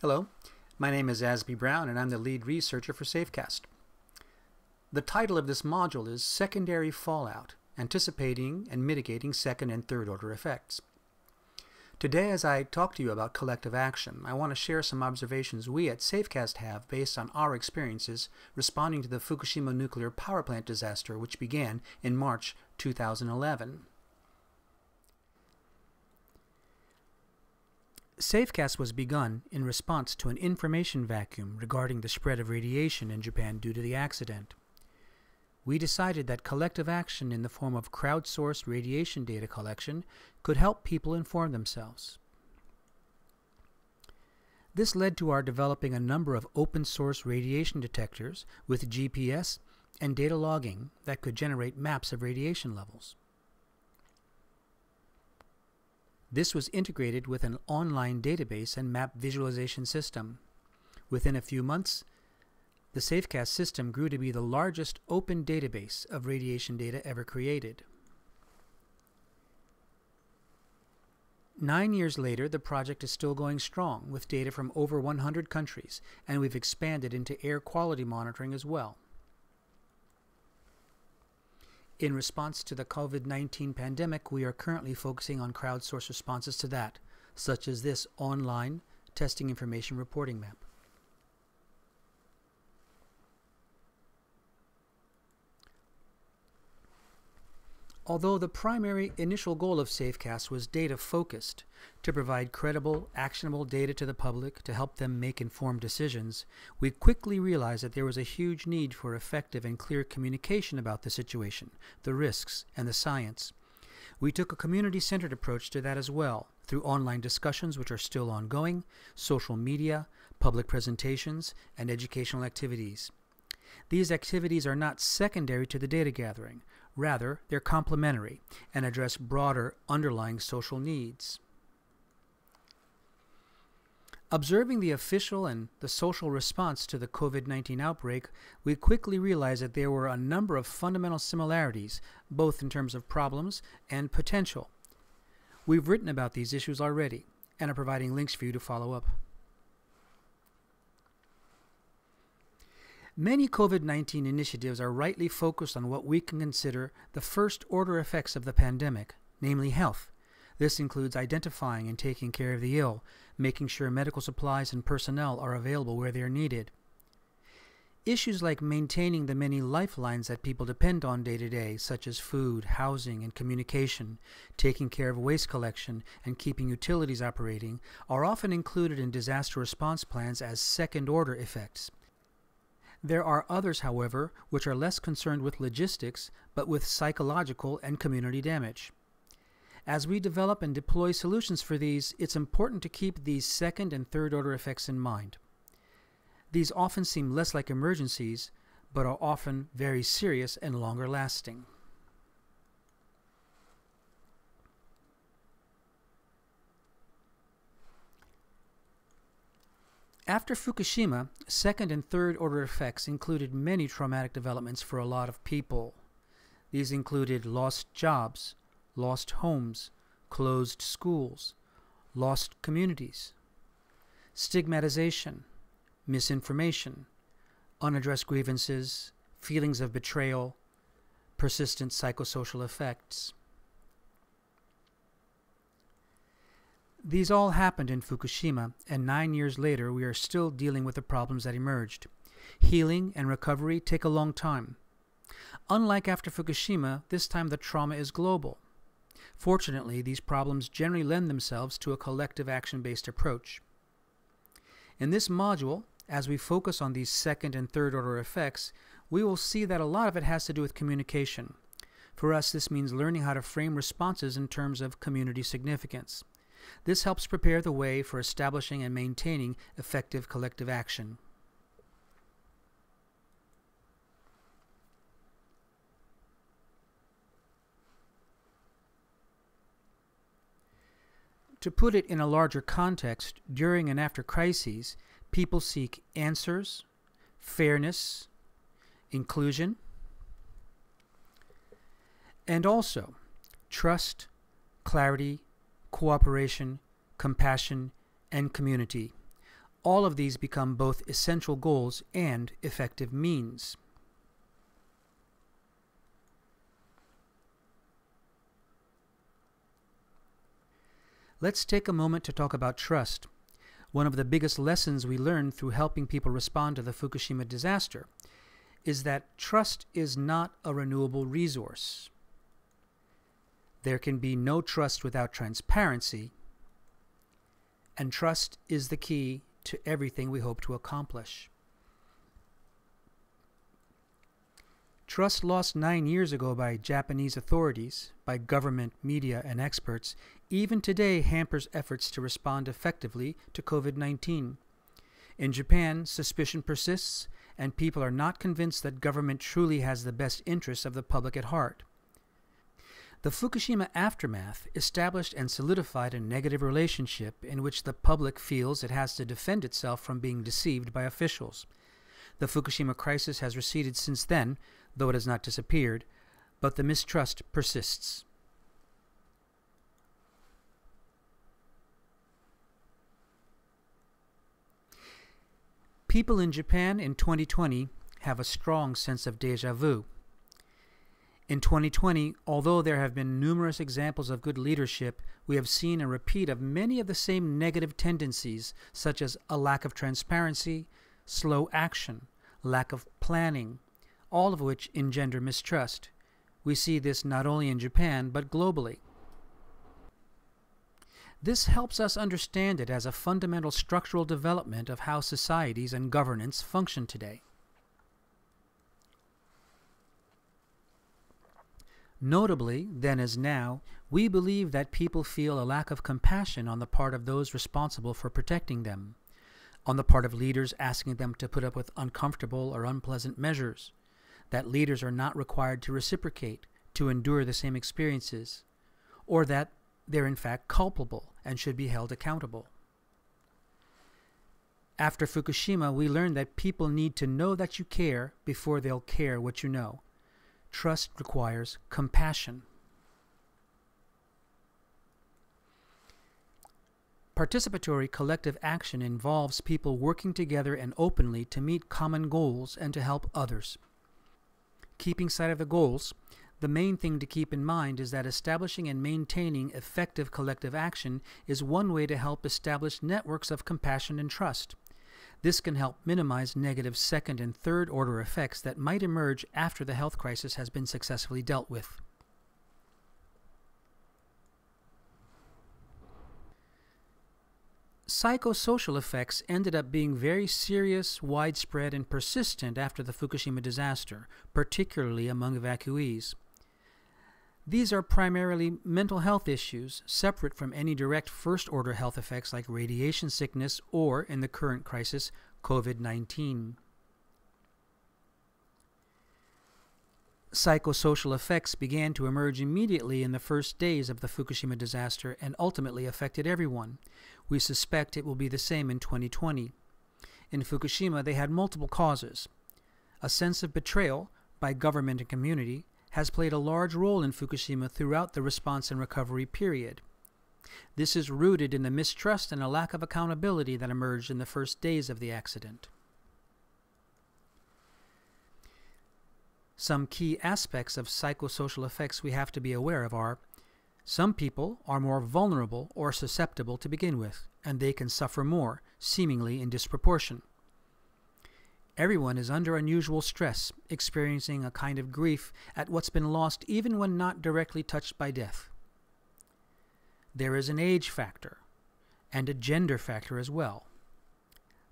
Hello, my name is Azby Brown and I'm the lead researcher for Safecast. The title of this module is Secondary Fallout, Anticipating and Mitigating Second and Third Order Effects. Today, as I talk to you about collective action, I want to share some observations we at Safecast have based on our experiences responding to the Fukushima nuclear power plant disaster, which began in March 2011. Safecast was begun in response to an information vacuum regarding the spread of radiation in Japan due to the accident. We decided that collective action in the form of crowdsourced radiation data collection could help people inform themselves. This led to our developing a number of open-source radiation detectors with GPS and data logging that could generate maps of radiation levels. This was integrated with an online database and map visualization system. Within a few months, the Safecast system grew to be the largest open database of radiation data ever created. 9 years later, the project is still going strong with data from over 100 countries, and we've expanded into air quality monitoring as well. In response to the COVID-19 pandemic, we are currently focusing on crowdsourced responses to that, such as this online testing information reporting map. Although the primary initial goal of Safecast was data-focused, to provide credible, actionable data to the public to help them make informed decisions, we quickly realized that there was a huge need for effective and clear communication about the situation, the risks, and the science. We took a community-centered approach to that as well, through online discussions which are still ongoing, social media, public presentations, and educational activities. These activities are not secondary to the data gathering. Rather, they're complementary and address broader underlying social needs. Observing the official and the social response to the COVID-19 outbreak, we quickly realized that there were a number of fundamental similarities, both in terms of problems and potential. We've written about these issues already and are providing links for you to follow up. Many COVID-19 initiatives are rightly focused on what we can consider the first-order effects of the pandemic, namely health. This includes identifying and taking care of the ill, making sure medical supplies and personnel are available where they are needed. Issues like maintaining the many lifelines that people depend on day to day, such as food, housing, and communication, taking care of waste collection, and keeping utilities operating, are often included in disaster response plans as second-order effects. There are others, however, which are less concerned with logistics, but with psychological and community damage. As we develop and deploy solutions for these, it's important to keep these second and third order effects in mind. These often seem less like emergencies, but are often very serious and longer lasting. After Fukushima, second and third order effects included many traumatic developments for a lot of people. These included lost jobs, lost homes, closed schools, lost communities, stigmatization, misinformation, unaddressed grievances, feelings of betrayal, persistent psychosocial effects. These all happened in Fukushima, and 9 years later we are still dealing with the problems that emerged. Healing and recovery take a long time. Unlike after Fukushima, this time the trauma is global. Fortunately, these problems generally lend themselves to a collective action-based approach. In this module, as we focus on these second and third order effects, we will see that a lot of it has to do with communication. For us, this means learning how to frame responses in terms of community significance. This helps prepare the way for establishing and maintaining effective collective action. To put it in a larger context, during and after crises, people seek answers, fairness, inclusion, and also trust, clarity, cooperation, compassion, and community. All of these become both essential goals and effective means. Let's take a moment to talk about trust. One of the biggest lessons we learned through helping people respond to the Fukushima disaster is that trust is not a renewable resource. There can be no trust without transparency, and trust is the key to everything we hope to accomplish. Trust lost 9 years ago by Japanese authorities, by government, media, and experts, even today hampers efforts to respond effectively to COVID-19. In Japan, suspicion persists, and people are not convinced that government truly has the best interests of the public at heart. The Fukushima aftermath established and solidified a negative relationship in which the public feels it has to defend itself from being deceived by officials. The Fukushima crisis has receded since then, though it has not disappeared, but the mistrust persists. People in Japan in 2020 have a strong sense of déjà vu. In 2020, although there have been numerous examples of good leadership, we have seen a repeat of many of the same negative tendencies, such as a lack of transparency, slow action, lack of planning, all of which engender mistrust. We see this not only in Japan, but globally. This helps us understand it as a fundamental structural development of how societies and governance function today. Notably, then as now, we believe that people feel a lack of compassion on the part of those responsible for protecting them, on the part of leaders asking them to put up with uncomfortable or unpleasant measures, that leaders are not required to reciprocate, to endure the same experiences, or that they're in fact culpable and should be held accountable. After Fukushima, we learned that people need to know that you care before they'll care what you know. Trust requires compassion. Participatory collective action involves people working together and openly to meet common goals and to help others. Keeping sight of the goals, the main thing to keep in mind is that establishing and maintaining effective collective action is one way to help establish networks of compassion and trust. This can help minimize negative second and third order effects that might emerge after the health crisis has been successfully dealt with. Psychosocial effects ended up being very serious, widespread, and persistent after the Fukushima disaster, particularly among evacuees. These are primarily mental health issues, separate from any direct first-order health effects like radiation sickness or, in the current crisis, COVID-19. Psychosocial effects began to emerge immediately in the first days of the Fukushima disaster and ultimately affected everyone. We suspect it will be the same in 2020. In Fukushima, they had multiple causes. A sense of betrayal by government and community has played a large role in Fukushima throughout the response and recovery period. This is rooted in the mistrust and a lack of accountability that emerged in the first days of the accident. Some key aspects of psychosocial effects we have to be aware of are: some people are more vulnerable or susceptible to begin with, and they can suffer more, seemingly in disproportion. Everyone is under unusual stress, experiencing a kind of grief at what's been lost even when not directly touched by death. There is an age factor, and a gender factor as well.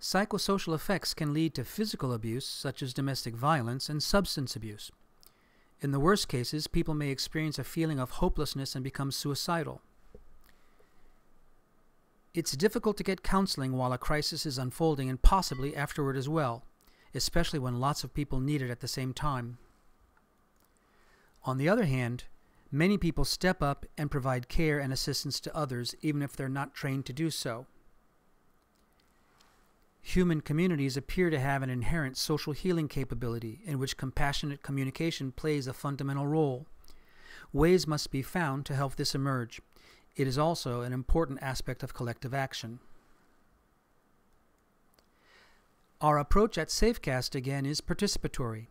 Psychosocial effects can lead to physical abuse, such as domestic violence, and substance abuse. In the worst cases, people may experience a feeling of hopelessness and become suicidal. It's difficult to get counseling while a crisis is unfolding, and possibly afterward as well, especially when lots of people need it at the same time. On the other hand, many people step up and provide care and assistance to others, even if they're not trained to do so. Human communities appear to have an inherent social healing capability in which compassionate communication plays a fundamental role. Ways must be found to help this emerge. It is also an important aspect of collective action. Our approach at Safecast again is participatory.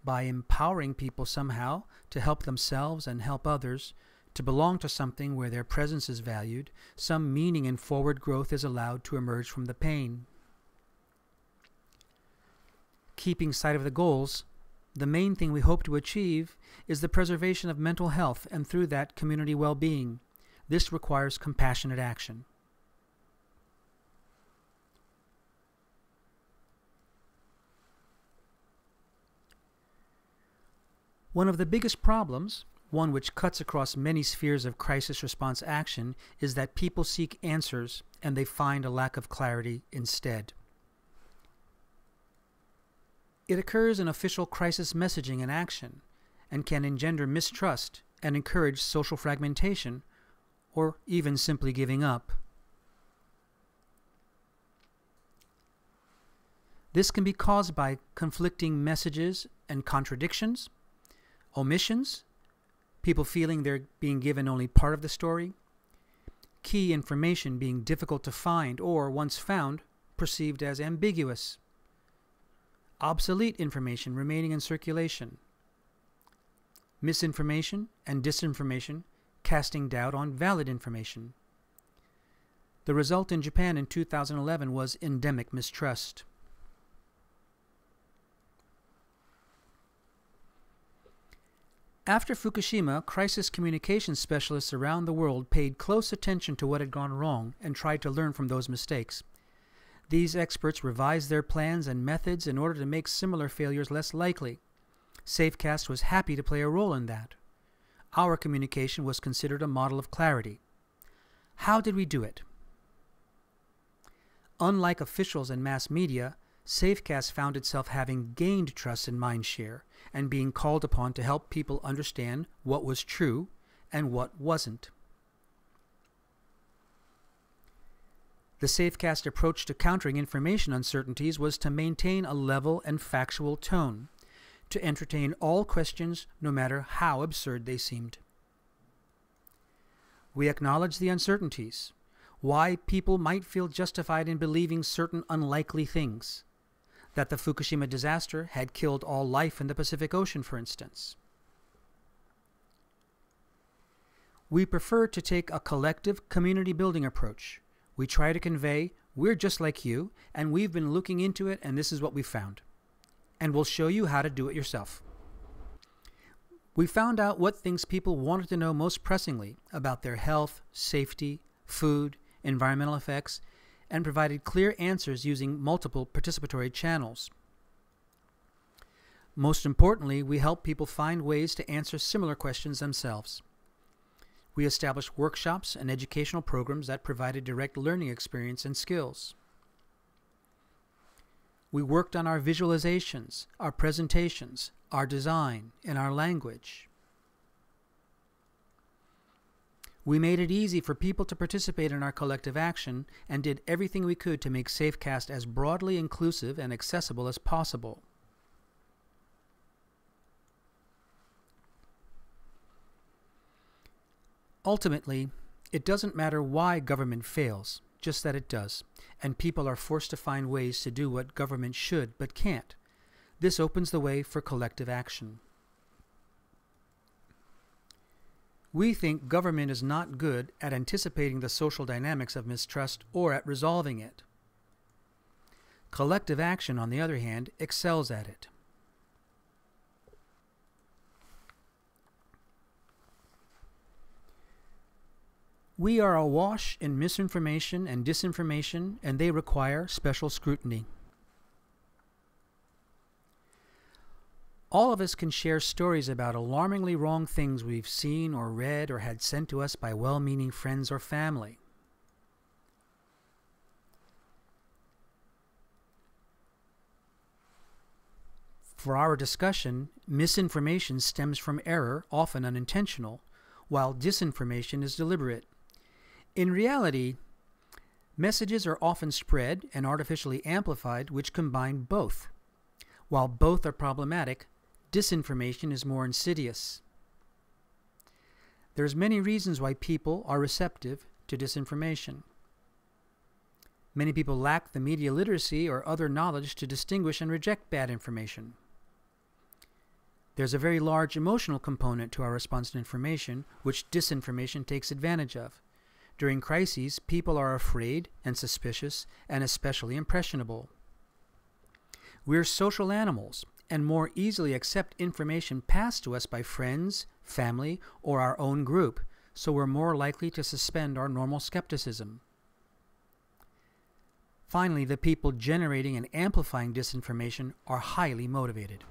By empowering people somehow to help themselves and help others, to belong to something where their presence is valued, some meaning and forward growth is allowed to emerge from the pain. Keeping sight of the goals, the main thing we hope to achieve is the preservation of mental health and through that community well-being. This requires compassionate action. One of the biggest problems, one which cuts across many spheres of crisis response action, is that people seek answers and they find a lack of clarity instead. It occurs in official crisis messaging and action, and can engender mistrust and encourage social fragmentation, or even simply giving up. This can be caused by conflicting messages and contradictions, omissions, people feeling they're being given only part of the story, key information being difficult to find or, once found, perceived as ambiguous, obsolete information remaining in circulation, misinformation and disinformation casting doubt on valid information. The result in Japan in 2011 was endemic mistrust. After Fukushima, crisis communications specialists around the world paid close attention to what had gone wrong and tried to learn from those mistakes. These experts revised their plans and methods in order to make similar failures less likely. Safecast was happy to play a role in that. Our communication was considered a model of clarity. How did we do it? Unlike officials and mass media, Safecast found itself having gained trust and mindshare, and being called upon to help people understand what was true and what wasn't. The Safecast approach to countering information uncertainties was to maintain a level and factual tone, to entertain all questions no matter how absurd they seemed. We acknowledge the uncertainties, why people might feel justified in believing certain unlikely things, that the Fukushima disaster had killed all life in the Pacific Ocean, for instance. We prefer to take a collective community-building approach. We try to convey, we're just like you, and we've been looking into it, and this is what we found. And we'll show you how to do it yourself. We found out what things people wanted to know most pressingly about their health, safety, food, environmental effects, and provided clear answers using multiple participatory channels. Most importantly, we help people find ways to answer similar questions themselves. We established workshops and educational programs that provided direct learning experience and skills. We worked on our visualizations, our presentations, our design, and our language. We made it easy for people to participate in our collective action and did everything we could to make Safecast as broadly inclusive and accessible as possible. Ultimately, it doesn't matter why government fails, just that it does, and people are forced to find ways to do what government should but can't. This opens the way for collective action. We think government is not good at anticipating the social dynamics of mistrust or at resolving it. Collective action, on the other hand, excels at it. We are awash in misinformation and disinformation, and they require special scrutiny. All of us can share stories about alarmingly wrong things we've seen or read or had sent to us by well-meaning friends or family. For our discussion, misinformation stems from error, often unintentional, while disinformation is deliberate. In reality, messages are often spread and artificially amplified, which combine both. While both are problematic, disinformation is more insidious. There's many reasons why people are receptive to disinformation. Many people lack the media literacy or other knowledge to distinguish and reject bad information. There's a very large emotional component to our response to information, which disinformation takes advantage of. During crises, people are afraid and suspicious and especially impressionable. We're social animals and more easily accept information passed to us by friends, family, or our own group, so we're more likely to suspend our normal skepticism. Finally, the people generating and amplifying disinformation are highly motivated.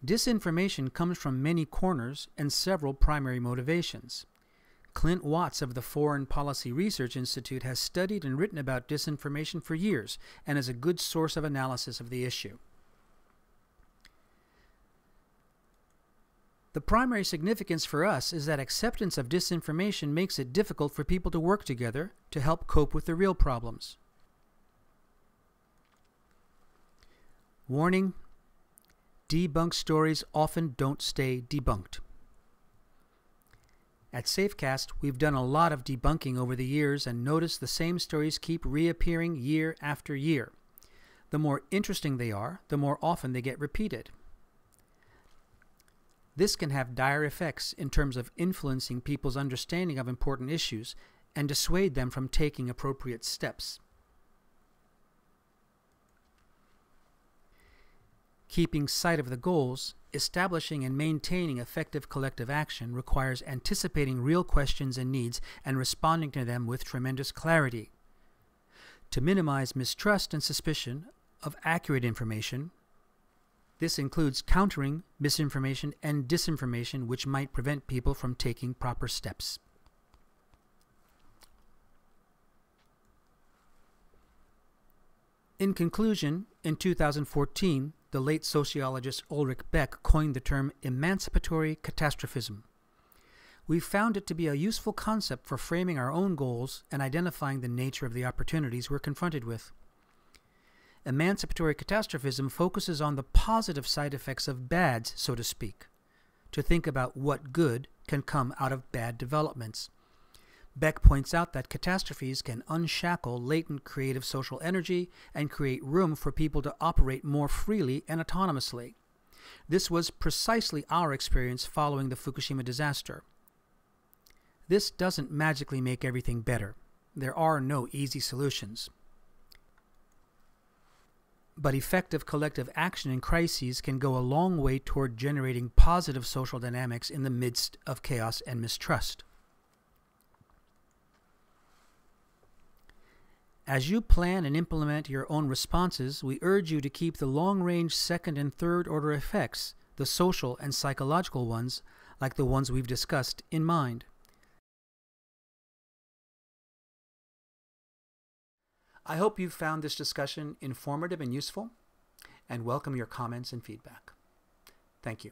Disinformation comes from many corners and several primary motivations. Clint Watts of the Foreign Policy Research Institute has studied and written about disinformation for years and is a good source of analysis of the issue. The primary significance for us is that acceptance of disinformation makes it difficult for people to work together to help cope with the real problems. Warning: debunked stories often don't stay debunked. At Safecast, we've done a lot of debunking over the years and noticed the same stories keep reappearing year after year. The more interesting they are, the more often they get repeated. This can have dire effects in terms of influencing people's understanding of important issues and dissuade them from taking appropriate steps. Keeping sight of the goals, establishing and maintaining effective collective action requires anticipating real questions and needs and responding to them with tremendous clarity. To minimize mistrust and suspicion of accurate information, this includes countering misinformation and disinformation which might prevent people from taking proper steps. In conclusion, in 2014, the late sociologist Ulrich Beck coined the term emancipatory catastrophism. We found it to be a useful concept for framing our own goals and identifying the nature of the opportunities we're confronted with. Emancipatory catastrophism focuses on the positive side effects of bads, so to speak, to think about what good can come out of bad developments. Beck points out that catastrophes can unshackle latent creative social energy and create room for people to operate more freely and autonomously. This was precisely our experience following the Fukushima disaster. This doesn't magically make everything better. There are no easy solutions. But effective collective action in crises can go a long way toward generating positive social dynamics in the midst of chaos and mistrust. As you plan and implement your own responses, we urge you to keep the long-range second and third order effects, the social and psychological ones, like the ones we've discussed, in mind. I hope you've found this discussion informative and useful, and welcome your comments and feedback. Thank you.